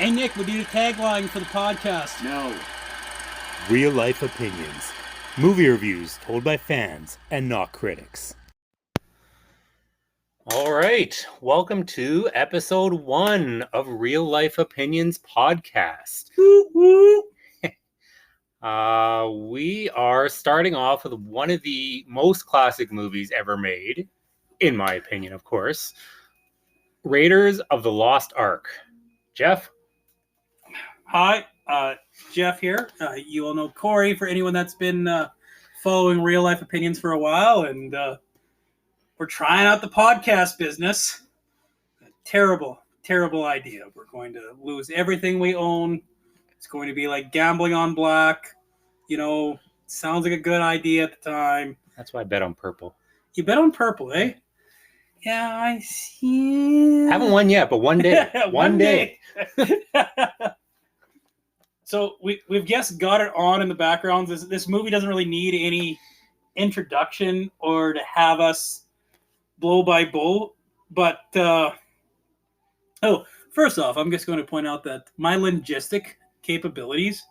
Hey Nick, we need a tagline for the podcast. No. Real life opinions. Movie reviews told by fans and not critics. All right. Welcome to episode 1 of Real Life Opinions podcast. We are starting off with one of the most classic movies ever made, in my opinion, of course. Raiders of the Lost Ark. Jeff? Hi, Jeff here. You all know Corey for anyone that's been following Real Life Opinions for a while, and we're trying out the podcast business. Terrible idea. We're going to lose everything we own. It's going to be like gambling on black. You know, sounds like a good idea at the time. That's why I bet on purple. You bet on purple, eh? Yeah, I see. Haven't won yet, but one day. one day. So we've just got it on in the background. This movie doesn't really need any introduction or to have us blow by blow. But, first off, I'm just going to point out that my linguistic capabilities,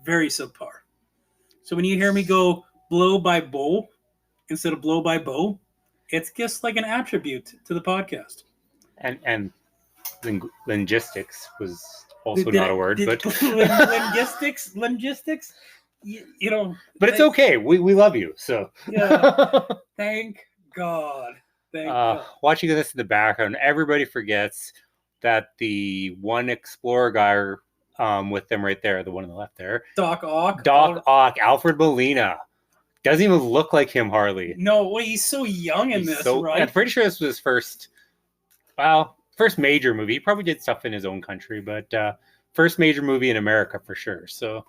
very subpar. So when you hear me go blow by bow instead of blow by bow, it's just like an attribute to the podcast. And linguistics was also not a word, but linguistics, you know. But it's okay. We love you. So yeah. Thank God. God. Watching this in the background, everybody forgets that the one explorer guy with them right there, the one on the left there, Doc Ock, Alfred Molina, doesn't even look like him hardly. No, well, he's so young in this, right? I'm pretty sure this was his first major movie. He probably did stuff in his own country, but first major movie in America for sure. So,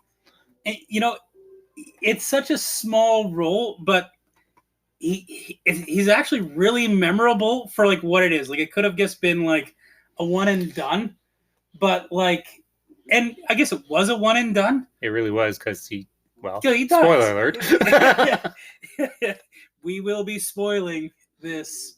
and, you know, it's such a small role, but he's actually really memorable for like what it is. Like it could have just been like a one and done, but like, and I guess it was a one and done. It really was because he spoiler alert. We will be spoiling this.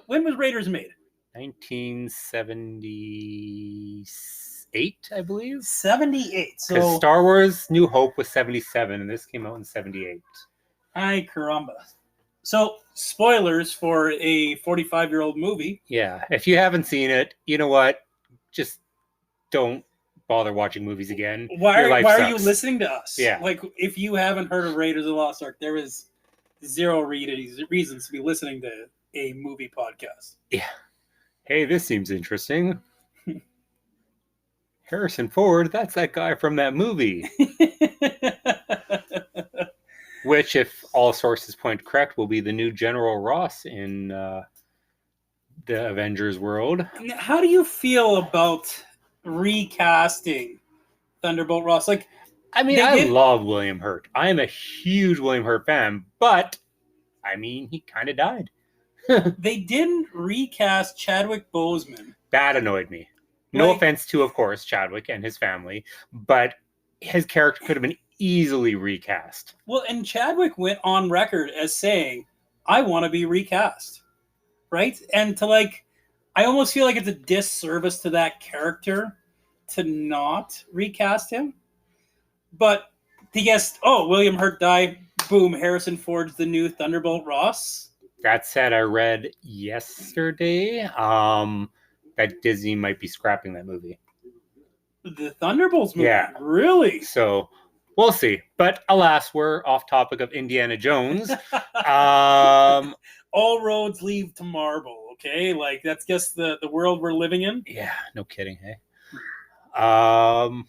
When was Raiders made? 1978, I believe. 78. So because Star Wars New Hope was 77, and this came out in 78. Ay caramba. So spoilers for a 45-year-old movie. Yeah, if you haven't seen it, you know what? Just don't bother watching movies again. Why are you listening to us? Yeah. Like, if you haven't heard of Raiders of the Lost Ark, there is zero reasons to be listening to a movie podcast. Yeah. Hey, this seems interesting. Harrison Ford, that's that guy from that movie. Which, if all sources point correct, will be the new General Ross in the Avengers world. How do you feel about recasting Thunderbolt Ross? Like, I mean, I love William Hurt. I am a huge William Hurt fan, but I mean, he kind of died. They didn't recast Chadwick Boseman. That annoyed me. No offense to, of course, Chadwick and his family, but his character could have been easily recast. Well, and Chadwick went on record as saying, I want to be recast. Right? And to like, I almost feel like it's a disservice to that character to not recast him. But to guess, William Hurt died, boom, Harrison Ford's the new Thunderbolt Ross. That said, I read yesterday that Disney might be scrapping that movie. The Thunderbolts movie? Yeah. Really? So, we'll see. But alas, we're off topic of Indiana Jones. All roads lead to Marvel, okay? Like, that's just the world we're living in. Yeah, no kidding, hey? I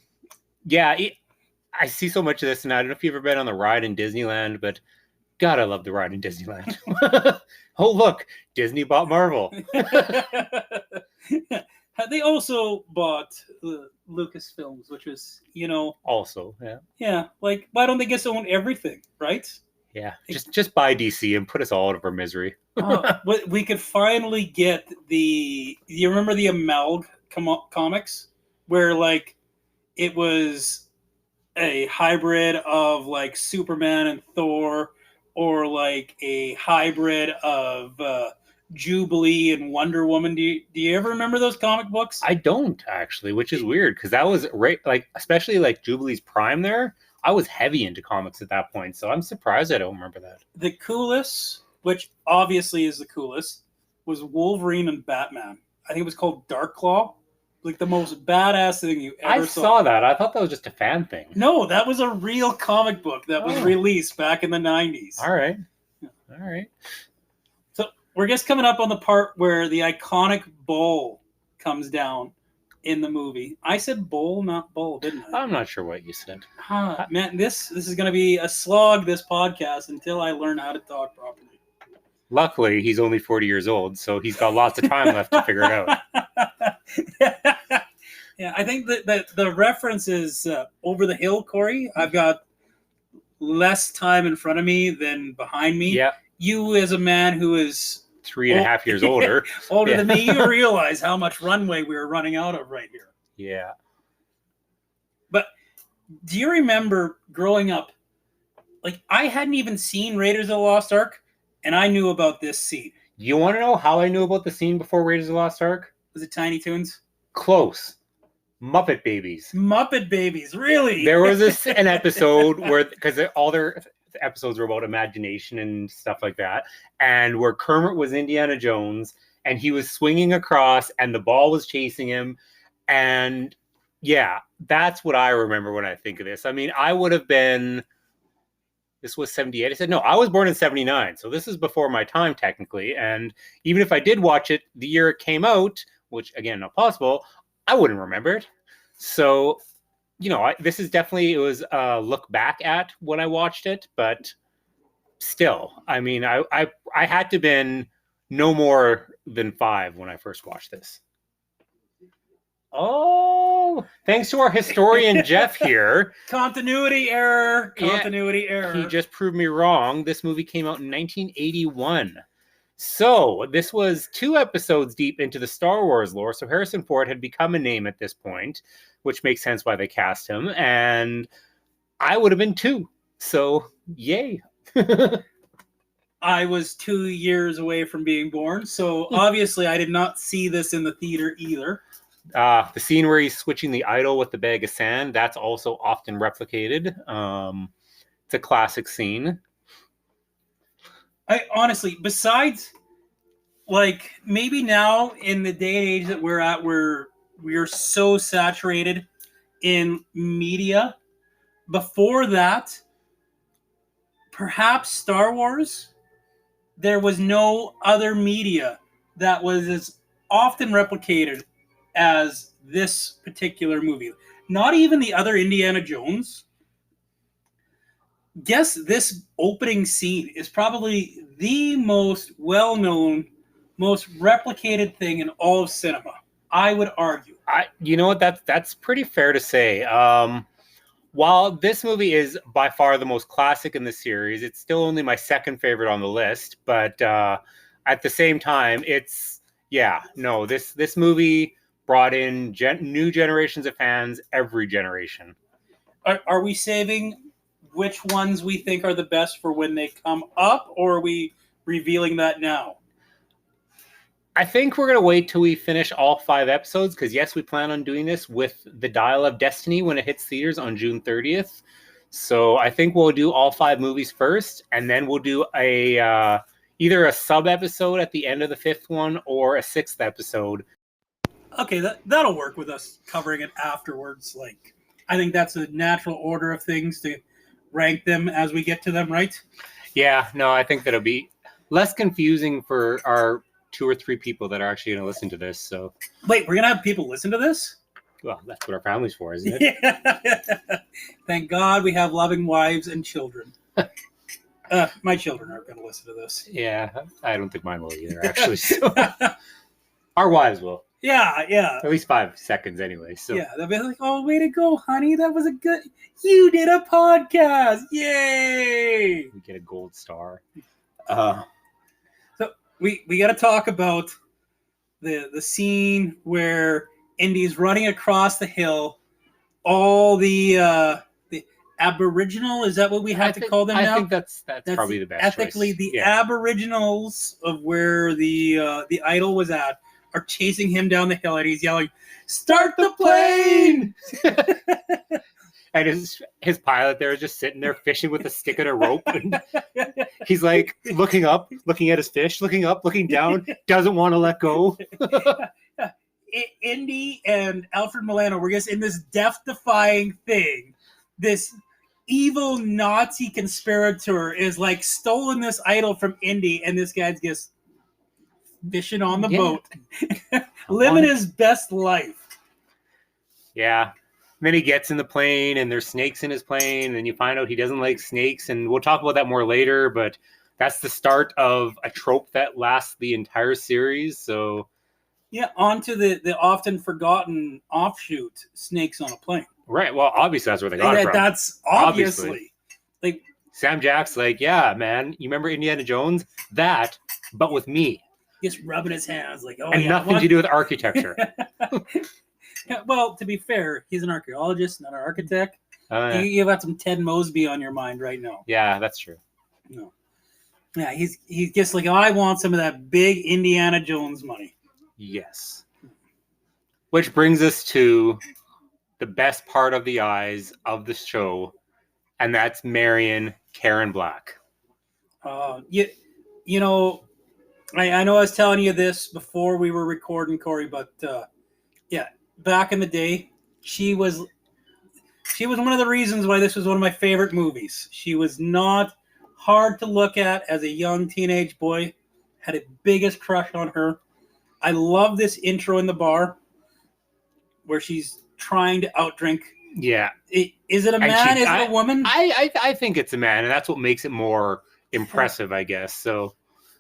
see so much of this, and I don't know if you've ever been on the ride in Disneyland, but God, I love the ride in Disneyland. Oh, look, Disney bought Marvel. They also bought Lucasfilms, which was, Also, yeah. Yeah, like, why don't they just own everything, right? Yeah, just buy DC and put us all out of our misery. We could finally get you remember the Amalg comics? Where, like, it was a hybrid of, like, Superman and Thor, or, like, a hybrid of Jubilee and Wonder Woman. Do you ever remember those comic books? I don't actually, which is weird because that was right, like especially like Jubilee's prime there. I was heavy into comics at that point, so I'm surprised I don't remember that. The coolest, which obviously is the coolest, was Wolverine and Batman. I think it was called Dark Claw. Like the most badass thing you ever saw. I saw that. I thought that was just a fan thing. No, that was a real comic book that was released back in the 90s. All right. All right. So we're just coming up on the part where the iconic bowl comes down in the movie. I said bowl, not bowl, didn't I? I'm not sure what you said. Man, this is going to be a slog, this podcast, until I learn how to talk properly. Luckily, he's only 40 years old, so he's got lots of time left to figure it out. Yeah, I think that the reference is Over the Hill, Corey. I've got less time in front of me than behind me. Yeah. You, as a man who is 3.5 years older. older than me, you realize how much runway we were running out of right here. Yeah. But do you remember growing up, like I hadn't even seen Raiders of the Lost Ark, and I knew about this scene. You want to know how I knew about the scene before Raiders of the Lost Ark? Was it Tiny Toons? Close. Muppet Babies. Muppet Babies, really? There was an episode where, because all their episodes were about imagination and stuff like that, and where Kermit was Indiana Jones, and he was swinging across, and the ball was chasing him, and yeah, that's what I remember when I think of this. I mean, I would have been... This was 78. I said, no, I was born in 79. So this is before my time, technically. And even if I did watch it the year it came out, which, again, not possible, I wouldn't remember it. So, you know, this is definitely, it was a look back at when I watched it. But still, I mean, I had to have been no more than 5 when I first watched this. Oh, thanks to our historian Jeff here. Continuity error. Continuity error. He just proved me wrong. This movie came out in 1981. So this was 2 episodes deep into the Star Wars lore. So Harrison Ford had become a name at this point, which makes sense why they cast him. And I would have been 2. So yay. I was 2 years away from being born. So obviously I did not see this in the theater either. The scene where he's switching the idol with the bag of sand, that's also often replicated. It's a classic scene. I honestly, besides, like, maybe now in the day and age that we're at, where we're so saturated in media, before that, perhaps Star Wars, there was no other media that was as often replicated as this particular movie. Not even the other Indiana Jones. Guess this opening scene is probably the most well-known, most replicated thing in all of cinema. I would argue. You know what? That's pretty fair to say. While this movie is by far the most classic in the series, it's still only my second favorite on the list. But at the same time, this movie brought in new generations of fans every generation. Are we saving which ones we think are the best for when they come up, or are we revealing that now? I think we're going to wait till we finish all 5 episodes, because yes, we plan on doing this with the Dial of Destiny when it hits theaters on June 30th. So I think we'll do all 5 movies first, and then we'll do either a sub-episode at the end of the 5th one or a 6th episode. Okay, that'll work with us covering it afterwards. Like, I think that's a natural order of things to rank them as we get to them, right? Yeah, no, I think that'll be less confusing for our 2 or 3 people that are actually going to listen to this. So, wait, we're going to have people listen to this? Well, that's what our family's for, isn't it? Yeah. Thank God we have loving wives and children. My children aren't going to listen to this. Yeah, I don't think mine will either, actually. So. Our wives will. Yeah. At least 5 seconds anyway. So yeah, they'll be like, "Oh, way to go, honey! That was a good. You did a podcast! Yay!" We get a gold star. So we got to talk about the scene where Indy's running across the hill. All the Aboriginal. Is that what we have to call them now? I think that's probably the best ethically choice. the Aboriginals of where the idol was at are chasing him down the hill, and he's yelling, "Start the plane!" And his pilot there is just sitting there fishing with a stick and a rope, and he's like looking up, looking at his fish, looking up, looking down, doesn't want to let go. Indy and Alfred Milano were just in this death-defying thing. This evil Nazi conspirator is like stolen this idol from Indy, and this guy's just fishing on the boat, living his best life. Yeah. And then he gets in the plane, and there's snakes in his plane, and you find out he doesn't like snakes, and we'll talk about that more later, but that's the start of a trope that lasts the entire series. So yeah, onto the often forgotten offshoot, snakes on a plane. Right. Well, obviously that's where they got it from. That's obviously. Like Sam Jack's like, yeah, man, you remember Indiana Jones? That, but with me. Just rubbing his hands like, oh, and nothing to do with architecture. Yeah, well, to be fair, he's an archaeologist, not an architect. You've got some Ted Mosby on your mind right now. Yeah, that's true. No. Yeah, he's just like, oh, I want some of that big Indiana Jones money. Yes. Which brings us to the best part of the eyes of the show, and that's Marion Karen Black. You know, I know I was telling you this before we were recording, Corey, but yeah, back in the day, she was one of the reasons why this was one of my favorite movies. She was not hard to look at as a young teenage boy. Had a biggest crush on her. I love this intro in the bar where she's trying to outdrink. Yeah. Is it a man? Is it a woman? I think it's a man, and that's what makes it more impressive, I guess. So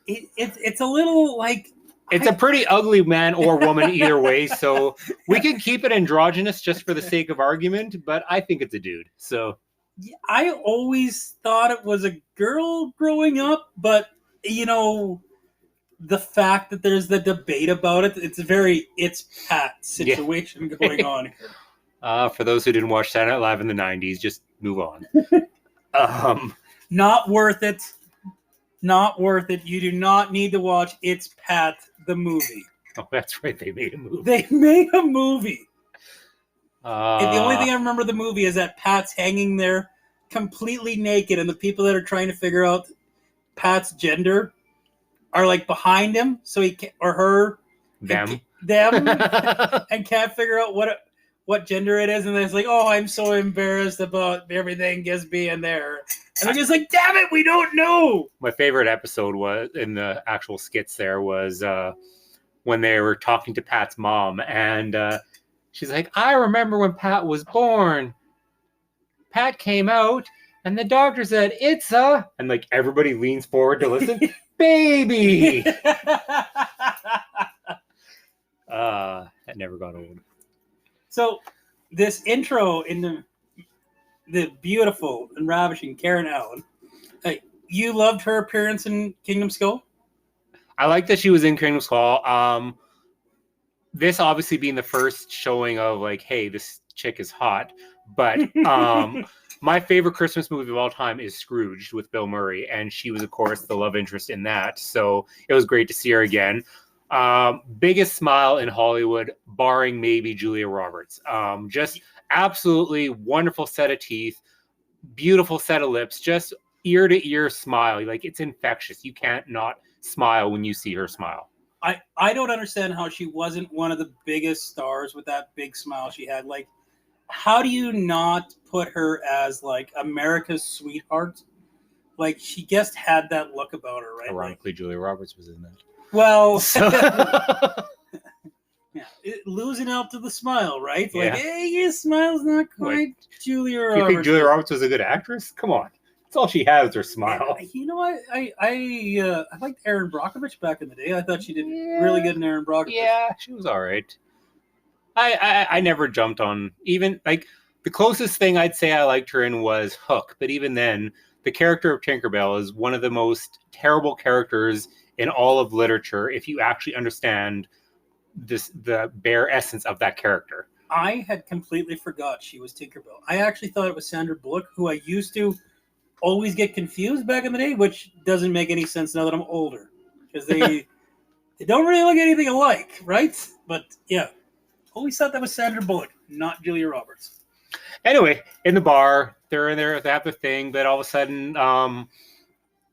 it's a little like it's a pretty ugly man or woman either way. So we can keep it androgynous just for the sake of argument, but I think it's a dude. So I always thought it was a girl growing up, but you know, the fact that there's the debate about it, it's Pat situation going on here. For those who didn't watch Saturday Night Live in the 90s, just move on. Not worth it. Not worth it. You do not need to watch It's Pat, the movie. Oh, that's right. They made a movie. They made a movie. And the only thing I remember the movie is that Pat's hanging there completely naked, and the people that are trying to figure out Pat's gender are like behind him, so he can, or her, them, and can't figure out what gender it is, and then it's like, oh, I'm so embarrassed about everything just being there, and they're just like, damn it, we don't know. My favorite episode was in the actual skits. There was when they were talking to Pat's mom, and she's like, I remember when Pat was born. Pat came out, and the doctor said, it's a... And, like, everybody leans forward to listen. Baby! That never got old. So, this intro in the beautiful and ravishing Karen Allen, you loved her appearance in Kingdom Skull? I like that she was in Kingdom Skull. This obviously being the first showing of, like, hey, this chick is hot. But my favorite Christmas movie of all time is Scrooged with Bill Murray, and she was, of course, the love interest in that. So it was great to see her again. Biggest smile in Hollywood, barring maybe Julia Roberts. Just absolutely wonderful set of teeth, beautiful set of lips, just ear to ear smile. Like, it's infectious. You can't not smile when you see her smile. I don't understand how she wasn't one of the biggest stars with that big smile she had. Like, how do you not put her as, like, America's sweetheart? Like, she just had that look about her, right? Ironically, Julia Roberts was in that. Well, yeah, losing out to the smile, right? Like, hey, your smile's not quite Julia Roberts. You think Julia Roberts was a good actress? Come on. That's all she has, her smile. You know what? I liked Erin Brockovich back in the day. I thought she did really good in Erin Brockovich. Yeah, she was all right. I never jumped on, even, like, the closest thing I'd say I liked her in was Hook, but even then, the character of Tinkerbell is one of the most terrible characters in all of literature if you actually understand the bare essence of that character. I had completely forgot she was Tinkerbell. I actually thought it was Sandra Bullock, who I used to always get confused back in the day, which doesn't make any sense now that I'm older. Because they don't really look anything alike, right? But yeah, always thought that was Sandra Bullock, not Julia Roberts. Anyway, in the bar, they're in there, they have the thing, but all of a sudden,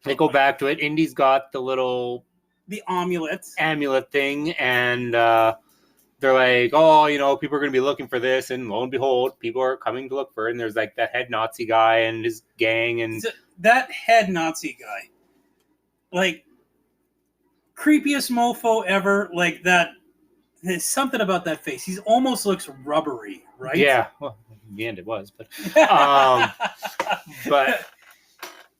they go back to it. Indy's got the amulet thing, and they're like, oh, people are going to be looking for this, and lo and behold, people are coming to look for it, and there's like that head Nazi guy and his gang, and that head Nazi guy, like, creepiest mofo ever, like that. There's something about that face. He almost looks rubbery, right? Yeah. Well, in the end it was, but but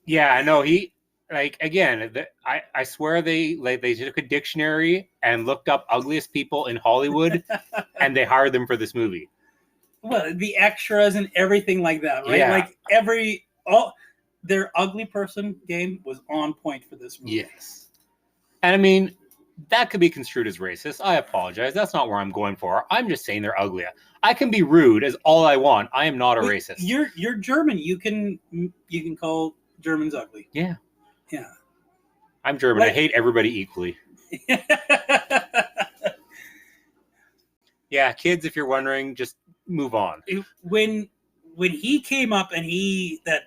yeah, no, he again. I swear they took a dictionary and looked up ugliest people in Hollywood, and they hired them for this movie. Well, the extras and everything like that, right? Yeah. Like their ugly person game was on point for this movie. Yes. And I mean, that could be construed as racist. I apologize. That's not where I'm going for. I'm just saying they're ugly. I can be rude as all I want. I am not a racist. You're German. You can call Germans ugly. Yeah. Yeah. I'm German. I hate everybody equally. Yeah, kids, if you're wondering, just move on. When he came up and that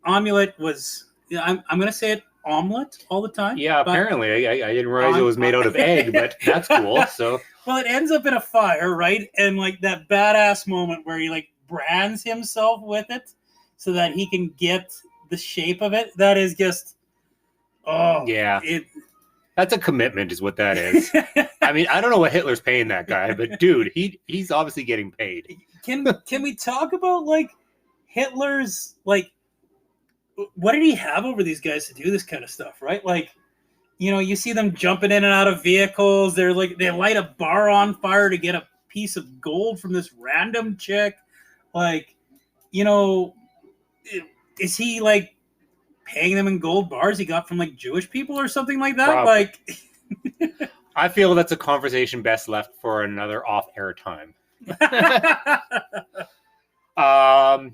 omelet was, I'm going to say it, omelet all the time. Yeah, apparently. I didn't realize it was made out of egg, but that's cool. So, well, it ends up in a fire, right? And like that badass moment where he like brands himself with it so that he can get the shape of it. That is just, yeah. That's a commitment is what that is. I mean, I don't know what Hitler's paying that guy, but dude, he's obviously getting paid. Can we talk about like Hitler's, like, what did he have over these guys to do this kind of stuff, right? Like, you see them jumping in and out of vehicles. They're like, they light a bar on fire to get a piece of gold from this random chick. Like, is he like paying them in gold bars he got from like Jewish people or something like that? Probably. Like, I feel that's a conversation best left for another off-air time.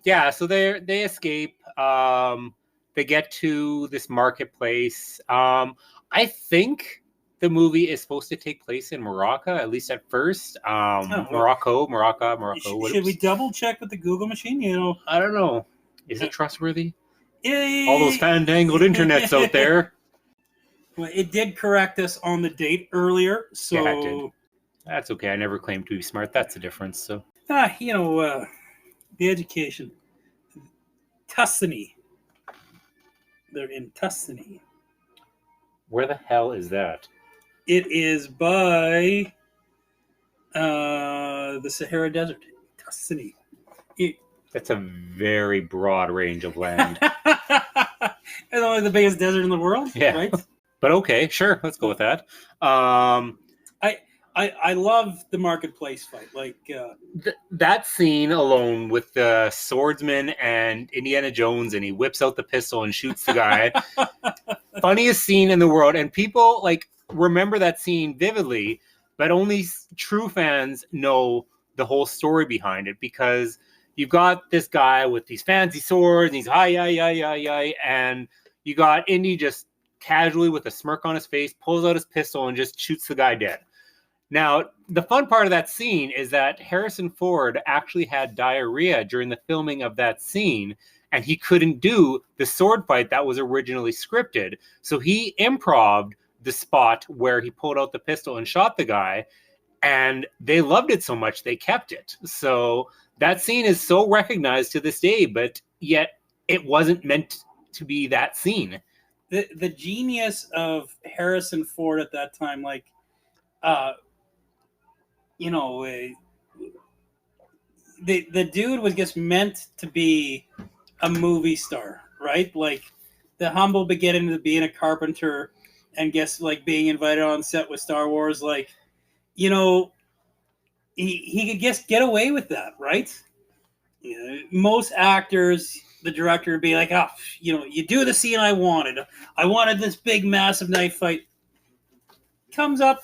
Yeah, so they escape. They get to this marketplace. I think the movie is supposed to take place in Morocco, at least at first. Morocco. Should we double check with the Google machine? I don't know. Is it trustworthy? Yay. All those fandangled internets out there. Well, it did correct us on the date earlier, so yeah, it did. That's okay. I never claimed to be smart. That's the difference. So the education. Tuscany. They're in Tuscany. Where the hell is that? It is by the Sahara Desert. Tuscany. That's a very broad range of land. It's only the biggest desert in the world. Yeah. Right? But okay, sure. Let's go with that. I love the marketplace fight. Like that scene alone with the swordsman and Indiana Jones, and he whips out the pistol and shoots the guy. Funniest scene in the world, and people like remember that scene vividly, but only true fans know the whole story behind it, because you've got this guy with these fancy swords, and he's hi, and you got Indy just casually with a smirk on his face, pulls out his pistol and just shoots the guy dead. Now, the fun part of that scene is that Harrison Ford actually had diarrhea during the filming of that scene, and he couldn't do the sword fight that was originally scripted. So he improv'd the spot where he pulled out the pistol and shot the guy, and they loved it so much they kept it. So that scene is so recognized to this day, but yet it wasn't meant to be that scene. The genius of Harrison Ford at that time, like, the dude was just meant to be a movie star, right? Like the humble beginning of being a carpenter, and guess like being invited on set with Star Wars, like, he could just get away with that, right? Most actors, the director would be like, you do the scene I wanted. I wanted this big, massive knife fight. Comes up,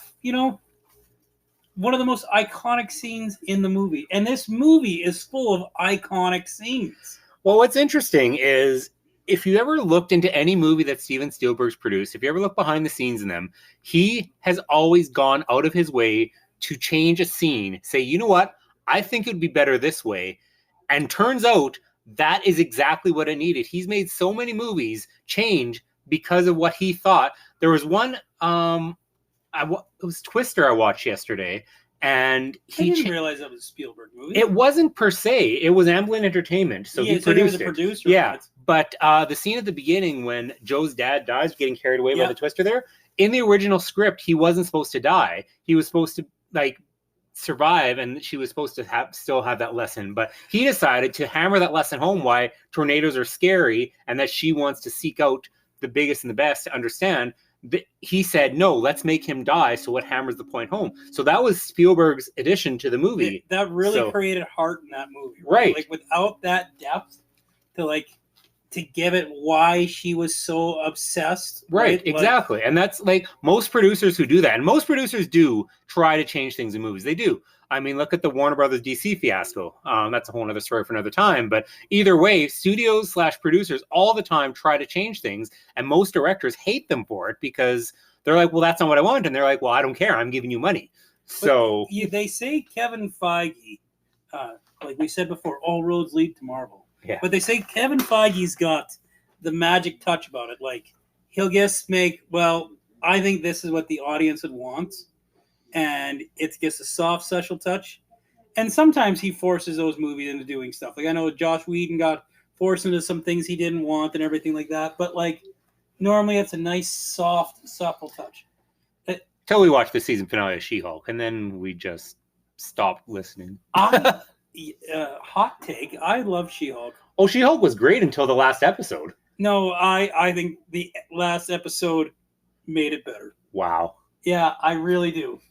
one of the most iconic scenes in the movie. And this movie is full of iconic scenes. Well, what's interesting is if you ever looked into any movie that Steven Spielberg's produced, if you ever look behind the scenes in them, he has always gone out of his way to change a scene, say, you know what, I think it would be better this way. And turns out that is exactly what it needed. He's made so many movies change because of what he thought. There was one, it was Twister I watched yesterday, and I didn't realize that was a Spielberg movie. It wasn't per se. It was Amblin Entertainment, so he produced it. Producer, yeah, but the scene at the beginning when Joe's dad dies, getting carried away by the Twister there, in the original script, he wasn't supposed to die. He was supposed to survive, and she was supposed to still have that lesson. But he decided to hammer that lesson home why tornadoes are scary and that she wants to seek out the biggest and the best to understand. He said, no, let's make him die, so it hammers the point home. So that was Spielberg's addition to the movie. That really created heart in that movie. Right. Like, without that depth to give it why she was so obsessed. Right, exactly. And that's most producers who do that. And most producers do try to change things in movies. They do. I mean, look at the Warner Brothers DC fiasco. That's a whole other story for another time. But either way, studios/producers all the time try to change things. And most directors hate them for it because they're like, well, that's not what I want. And they're like, well, I don't care. I'm giving you money. So they say Kevin Feige, like we said before, all roads lead to Marvel. Yeah. But they say Kevin Feige's got the magic touch about it. Like, he'll just I think this is what the audience would want. And it's just a soft, special touch. And sometimes he forces those movies into doing stuff. Like, I know Joss Whedon got forced into some things he didn't want and everything like that. But, normally it's a nice, soft, supple touch. Till we watched the season finale of She-Hulk, and then we just stopped listening. Hot take. I love She-Hulk. Oh, She-Hulk was great until the last episode. No, I think the last episode made it better. Wow. Yeah, I really do.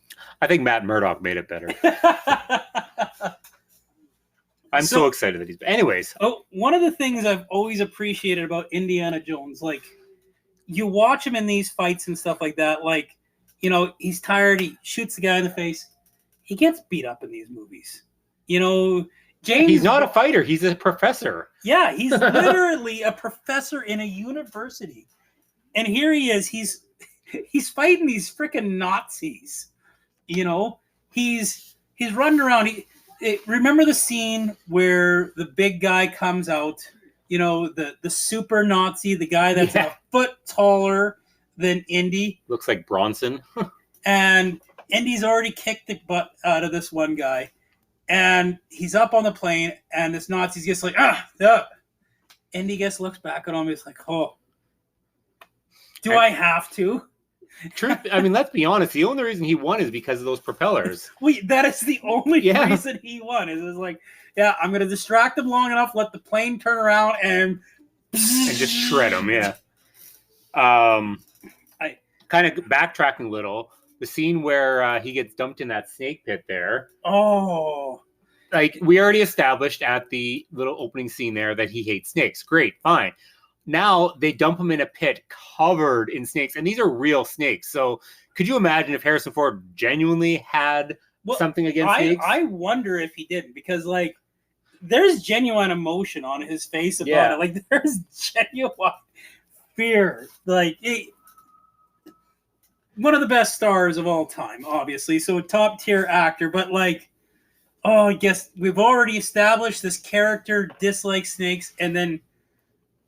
I think Matt Murdock made it better. I'm so excited that he's... Anyways. Oh, one of the things I've always appreciated about Indiana Jones, you watch him in these fights and stuff like that, he's tired, he shoots the guy in the face. He gets beat up in these movies. James... He's not a fighter. He's a professor. Yeah, he's literally a professor in a university. And here he is. He's fighting these freaking Nazis. He's running around. Remember the scene where the big guy comes out, the super Nazi, the guy that's a foot taller than Indy. Looks like Bronson. And Indy's already kicked the butt out of this one guy. And he's up on the plane, and this Nazi's just like, Indy just looks back at him. He's like, oh, I have to? Truth, I mean, let's be honest. The only reason he won is because of those propellers. That is the only reason he won. It was like, I'm going to distract them long enough, let the plane turn around, and just shred them, yeah. I kind of backtracking a little. The scene where he gets dumped in that snake pit there. Oh. We already established at the little opening scene there that he hates snakes. Great, fine. Now they dump him in a pit covered in snakes, and these are real snakes. So could you imagine if Harrison Ford genuinely had something against snakes? I wonder if he didn't, because there's genuine emotion on his face about it. There's genuine fear. One of the best stars of all time, obviously. So a top tier actor, but I guess we've already established this character dislikes snakes, and then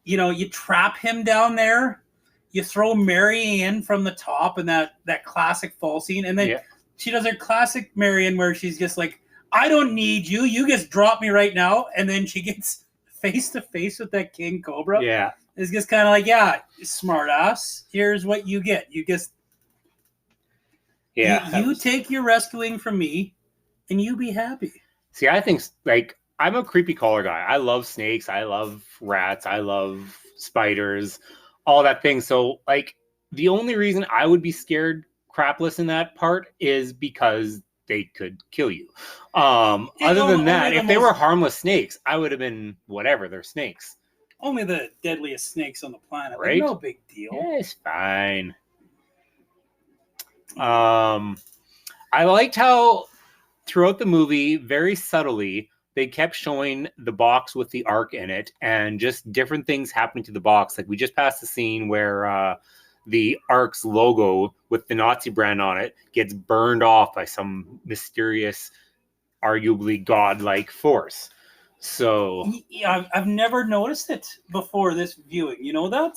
you trap him down there, you throw Mary in from the top in that classic fall scene, and then she does her classic Marion where she's just like, I don't need you, you just drop me right now, and then she gets face to face with that King Cobra. Yeah. It's just kind of smart ass, here's what you get. You just you take your rescuing from me, and you be happy. See, I think I'm a creepy crawler guy. I love snakes. I love rats. I love spiders, all that thing. So the only reason I would be scared crapless in that part is because they could kill you. Other than that, if they were harmless snakes, I would have been whatever. They're snakes. Only the deadliest snakes on the planet. Right? No big deal. Yeah, it's fine. I I liked how throughout the movie, very subtly, they kept showing the box with the Ark in it and just different things happening to the box. Like we just passed the scene where the Ark's logo with the Nazi brand on it gets burned off by some mysterious, arguably godlike force. So Yeah, I've never noticed it before this viewing. You know that?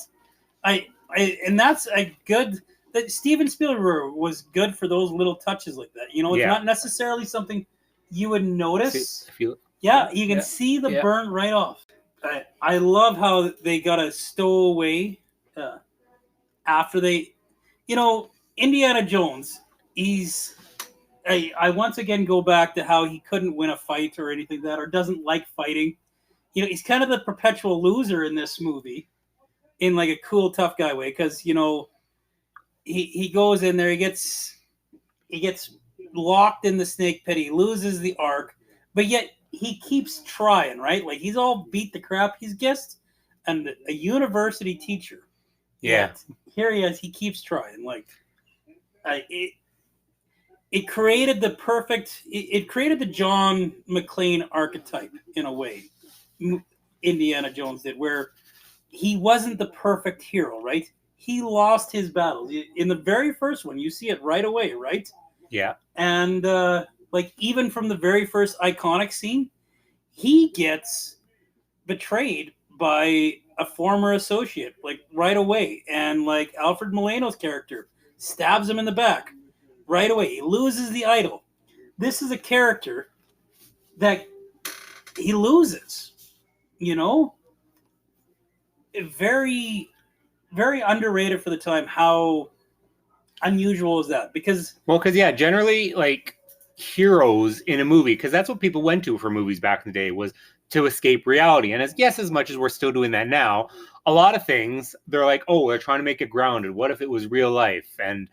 And that's a good. That Steven Spielberg was good for those little touches like that. You know, it's not necessarily something you would notice. You can see the burn right off. I love how they got a stowaway after they, Indiana Jones. I once again go back to how he couldn't win a fight or anything like that, or doesn't like fighting. He's kind of the perpetual loser in this movie, in like a cool tough guy way, because he goes in there, he gets locked in the snake pit, he loses the Ark, but yet he keeps trying, right? Like he's all beat the crap he's guessed, and a university teacher. Yet, here he is, he keeps trying. Like it created the perfect. It created the John McClane archetype in a way. Indiana Jones did, where he wasn't the perfect hero, right? He lost his battles. In the very first one, you see it right away, right? Yeah. And like even from the very first iconic scene, he gets betrayed by a former associate, like right away. And like Alfred Molina's character stabs him in the back right away. He loses the idol. This is a character that he loses, very, very underrated for the time. How unusual is that? Because generally, like heroes in a movie, because that's what people went to for movies back in the day, was to escape reality. And as much as we're still doing that now, a lot of things, they're like, oh, they're trying to make it grounded. What if it was real life? And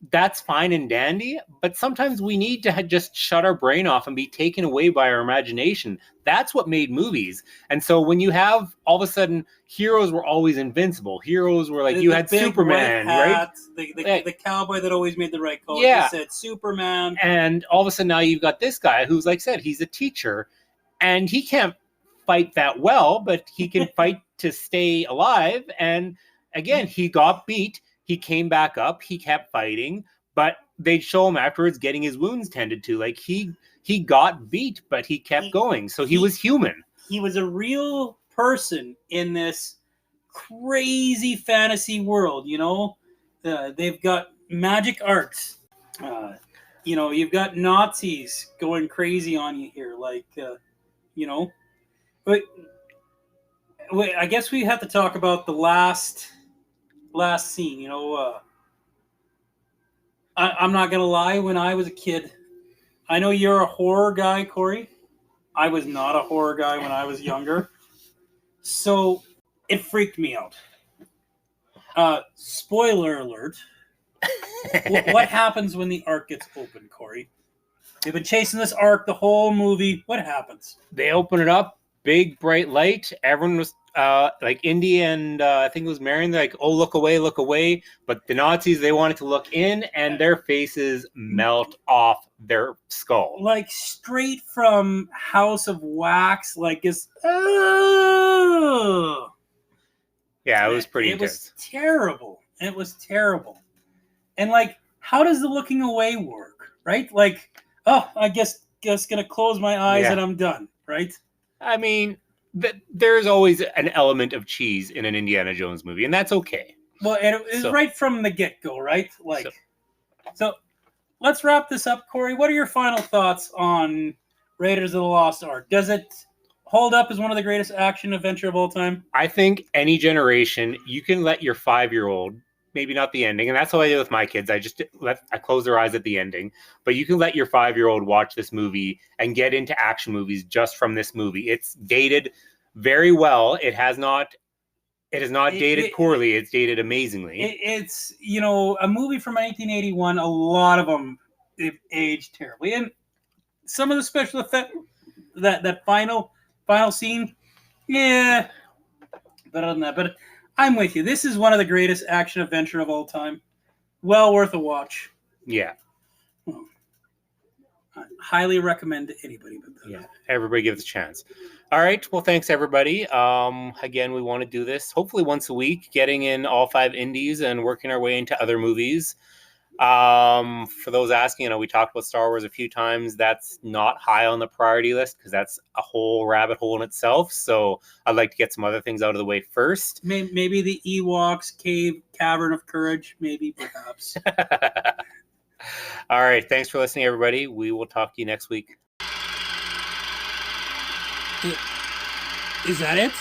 that's fine and dandy, but sometimes we need to just shut our brain off and be taken away by our imagination. That's what made movies. And so when you have, all of a sudden, heroes were always invincible. Heroes were like, you had Superman, right? The cowboy that always made the right call. Yeah. They said Superman. And all of a sudden now you've got this guy who's, like I said, he's a teacher, and he can't fight that well, but he can fight to stay alive. And again, he got beat. He came back up. He kept fighting, but they'd show him afterwards getting his wounds tended to. Like he got beat, but he kept going. So he was human. He was a real person in this crazy fantasy world. They've got magic arts. You've got Nazis going crazy on you here. But wait, I guess we have to talk about the last scene. I'm not gonna lie, when I was a kid, I know you're a horror guy, Corey. I was not a horror guy when I was younger, so it freaked me out. Spoiler alert. What happens when the Ark gets opened, Corey? They've been chasing this Ark the whole movie. What happens? They open it up, big bright light. Everyone was like Indy and I think it was Marion, they're like, oh, look away. But the Nazis, they wanted to look in, and their faces melt off their skull. Like straight from House of Wax, like it's, oh. Yeah, it was pretty intense. It was terrible. And like, how does the looking away work, right? Like, oh, I guess gonna close my eyes and I'm done, right? I mean, there's always an element of cheese in an Indiana Jones movie, and that's okay. Well, and it's right from the get-go, right? So let's wrap this up, Corey. What are your final thoughts on Raiders of the Lost Ark? Does it hold up as one of the greatest action adventure of all time? I think any generation, you can let your 5-year-old, maybe not the ending, and that's how I did with my kids. I close their eyes at the ending, but you can let your 5-year-old watch this movie and get into action movies just from this movie. It's dated very well. It is not dated poorly. It's dated amazingly. It's a movie from 1981. A lot of them aged terribly, and some of the special effects, that final scene, better than that. But I'm with you. This is one of the greatest action adventure of all time. Well worth a watch. Yeah. highly recommend to anybody. But Yeah, everybody give it a chance. All right. Well, thanks everybody. Again, we want to do this hopefully once a week, getting in all 5 indies and working our way into other movies. For those asking, we talked about Star Wars a few times. That's not high on the priority list because that's a whole rabbit hole in itself. So I'd like to get some other things out of the way first. maybe the Ewoks Cavern of Courage, maybe perhaps. All right. Thanks for listening, everybody. We will talk to you next week. Is that it?